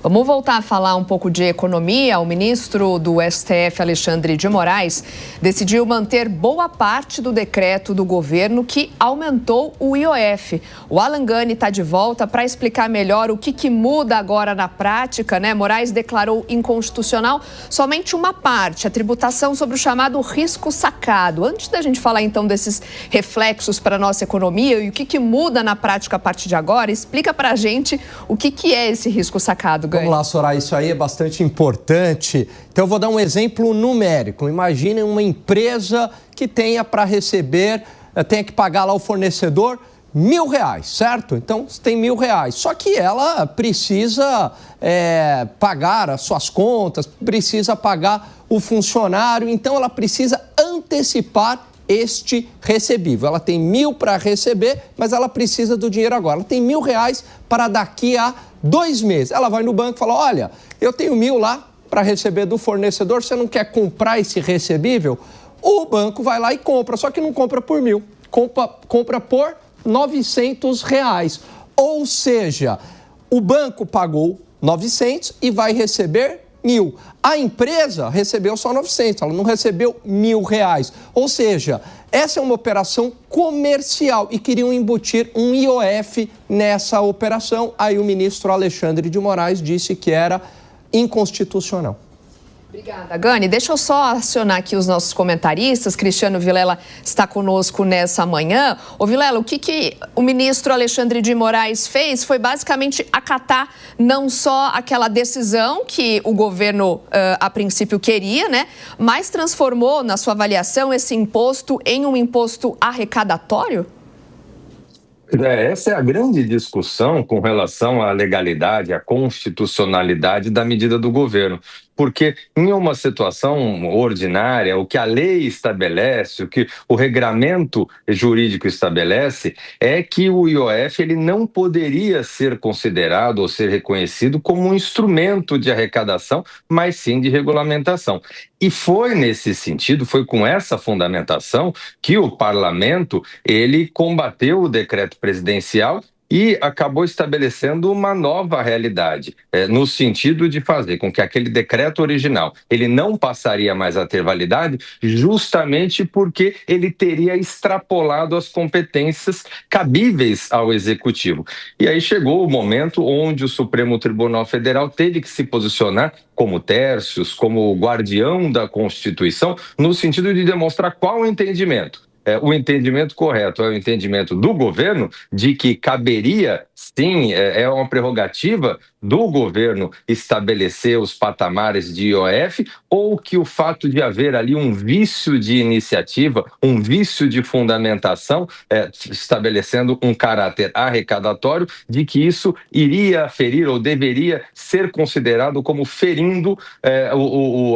Vamos voltar a falar um pouco de economia. O ministro do STF, Alexandre de Moraes, decidiu manter boa parte do decreto do governo que aumentou o IOF. O Alan Gani está de volta para explicar melhor o que muda agora na prática, né? Moraes declarou inconstitucional somente uma parte, a tributação sobre o chamado risco sacado. Antes da gente falar então desses reflexos para a nossa economia e o que muda na prática a partir de agora, explica para a gente o que é esse risco sacado. Vamos lá, Soraya, isso aí é bastante importante. Então, eu vou dar um exemplo numérico. Imaginem uma empresa que tenha para receber, tenha que pagar lá o fornecedor R$1.000, certo? Então, você tem R$1.000. Só que ela precisa pagar as suas contas, precisa pagar o funcionário, então ela precisa antecipar este recebível. Ela tem R$1.000 para receber, mas ela precisa do dinheiro agora. Ela tem R$1.000 para daqui a 2 meses. Ela vai no banco e fala, olha, eu tenho R$1.000 lá para receber do fornecedor, você não quer comprar esse recebível? O banco vai lá e compra, só que não compra por R$1.000, compra por R$900. Ou seja, o banco pagou 900 e vai receber 1.000. A empresa recebeu só 900, ela não recebeu R$1.000. Ou seja, essa é uma operação comercial e queriam embutir um IOF nessa operação. Aí o ministro Alexandre de Moraes disse que era inconstitucional. Obrigada, Gani. Deixa eu só acionar aqui os nossos comentaristas. Cristiano Vilela está conosco nessa manhã. Ô, Vilela, o que o ministro Alexandre de Moraes fez foi basicamente acatar não só aquela decisão que o governo, a princípio, queria, né? Mas transformou, na sua avaliação, esse imposto em um imposto arrecadatório? Essa é a grande discussão com relação à legalidade, à constitucionalidade da medida do governo. Porque em uma situação ordinária, o que a lei estabelece, o que o regramento jurídico estabelece, é que o IOF ele não poderia ser considerado ou ser reconhecido como um instrumento de arrecadação, mas sim de regulamentação. E foi nesse sentido, foi com essa fundamentação que o parlamento ele combateu o decreto presidencial e acabou estabelecendo uma nova realidade, no sentido de fazer com que aquele decreto original ele não passaria mais a ter validade, justamente porque ele teria extrapolado as competências cabíveis ao Executivo. E aí chegou o momento onde o Supremo Tribunal Federal teve que se posicionar como tercios, como guardião da Constituição, no sentido de demonstrar qual o entendimento. O entendimento correto é o entendimento do governo de que caberia, sim, é uma prerrogativa do governo estabelecer os patamares de IOF, ou que o fato de haver ali um vício de iniciativa, um vício de fundamentação, estabelecendo um caráter arrecadatório, de que isso iria ferir ou deveria ser considerado como ferindo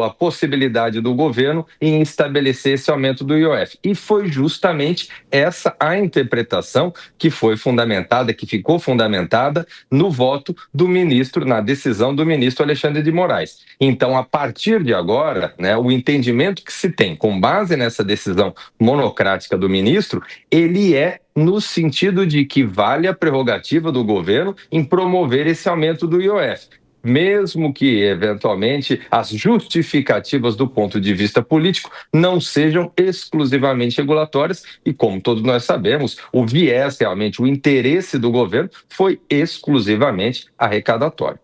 a possibilidade do governo em estabelecer esse aumento do IOF. E foi justamente essa a interpretação que foi fundamentada, que ficou fundamentada no voto do ministro, na decisão do ministro Alexandre de Moraes. Então, a partir de agora, né, o entendimento que se tem com base nessa decisão monocrática do ministro, ele é no sentido de que vale a prerrogativa do governo em promover esse aumento do IOF. Mesmo que, eventualmente, as justificativas do ponto de vista político não sejam exclusivamente regulatórias e, como todos nós sabemos, o viés, realmente, o interesse do governo foi exclusivamente arrecadatório.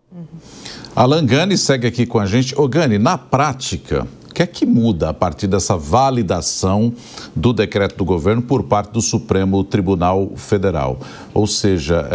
Alan Gani segue aqui com a gente. Ô Gani, na prática, o que é que muda a partir dessa validação do decreto do governo por parte do Supremo Tribunal Federal? Ou seja,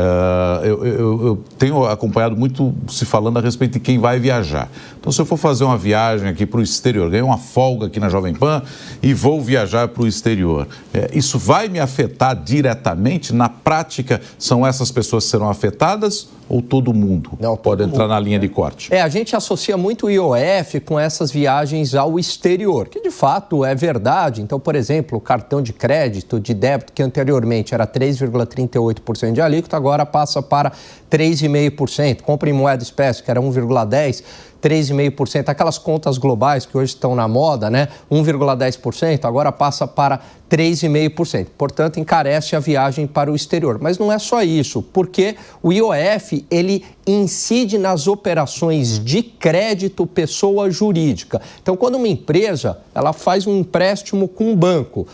eu tenho acompanhado muito se falando a respeito de quem vai viajar. Então, se eu for fazer uma viagem aqui para o exterior, ganhei uma folga aqui na Jovem Pan e vou viajar para o exterior, isso vai me afetar diretamente? Na prática, são essas pessoas que serão afetadas ou todo mundo pode entrar na linha de corte? A gente associa muito o IOF com essas viagens ao exterior, que de fato é verdade. Então, por exemplo, o cartão de crédito, de débito, que anteriormente era 3,38% de alíquota, agora passa para 3,5%. Compra em moeda espécie, que era 1,10%, 3,5%. Aquelas contas globais que hoje estão na moda, né? 1,10%, agora passa para 3,5%. Portanto, encarece a viagem para o exterior. Mas não é só isso, porque o IOF, ele incide nas operações de crédito pessoa jurídica. Então, quando uma empresa ela faz um empréstimo com um banco,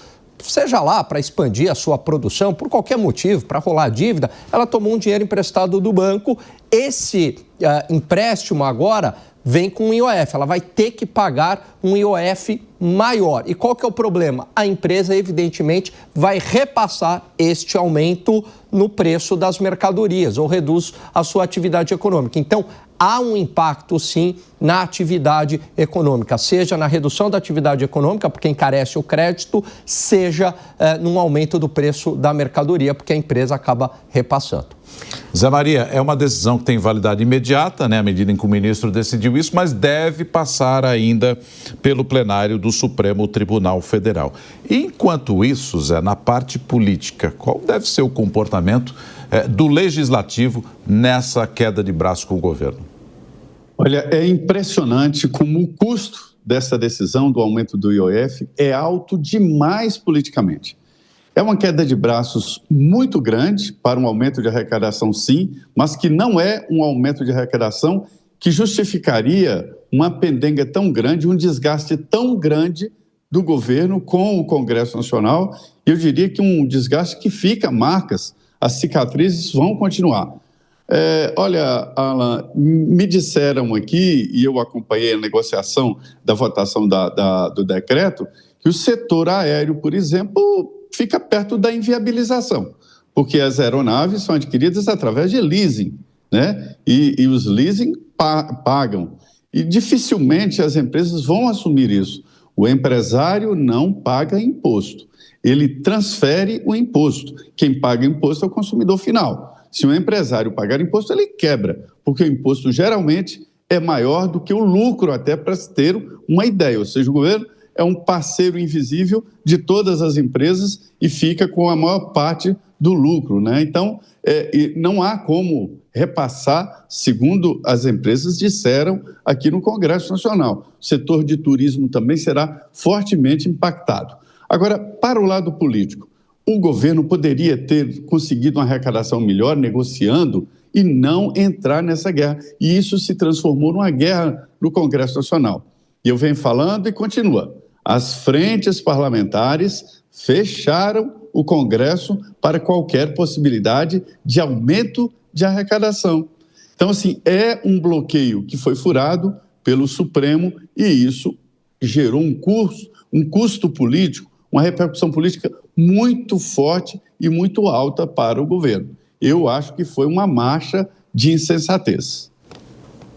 seja lá para expandir a sua produção, por qualquer motivo, para rolar dívida, ela tomou um dinheiro emprestado do banco, esse empréstimo agora vem com um IOF, ela vai ter que pagar um IOF maior. E qual que é o problema? A empresa, evidentemente, vai repassar este aumento no preço das mercadorias ou reduz a sua atividade econômica. Então, há um impacto, sim, na atividade econômica, seja na redução da atividade econômica, porque encarece o crédito, seja num aumento do preço da mercadoria, porque a empresa acaba repassando. Zé Maria, é uma decisão que tem validade imediata, né, à medida em que o ministro decidiu isso, mas deve passar ainda pelo plenário do Supremo Tribunal Federal. Enquanto isso, Zé, na parte política, qual deve ser o comportamento do Legislativo nessa queda de braço com o governo? Olha, é impressionante como o custo dessa decisão do aumento do IOF é alto demais politicamente. É uma queda de braços muito grande para um aumento de arrecadação, sim, mas que não é um aumento de arrecadação que justificaria uma pendenga tão grande, um desgaste tão grande do governo com o Congresso Nacional. Eu diria que um desgaste que fica marcas, as cicatrizes vão continuar. Olha, Alan, me disseram aqui, e eu acompanhei a negociação da votação do decreto, que o setor aéreo, por exemplo, fica perto da inviabilização, porque as aeronaves são adquiridas através de leasing, né? E os leasing pagam. E dificilmente as empresas vão assumir isso. O empresário não paga imposto, ele transfere o imposto. Quem paga imposto é o consumidor final. Se o empresário pagar imposto, ele quebra, porque o imposto geralmente é maior do que o lucro, até para se ter uma ideia. Ou seja, o governo é um parceiro invisível de todas as empresas e fica com a maior parte do lucro, né? Então, não há como repassar, segundo as empresas disseram aqui no Congresso Nacional. O setor de turismo também será fortemente impactado. Agora, para o lado político, o governo poderia ter conseguido uma arrecadação melhor negociando e não entrar nessa guerra. E isso se transformou numa guerra no Congresso Nacional. E eu venho falando e continua. As frentes parlamentares fecharam o Congresso para qualquer possibilidade de aumento de arrecadação. Então, assim, é um bloqueio que foi furado pelo Supremo e isso gerou um custo político, uma repercussão política muito forte e muito alta para o governo. Eu acho que foi uma marcha de insensatez.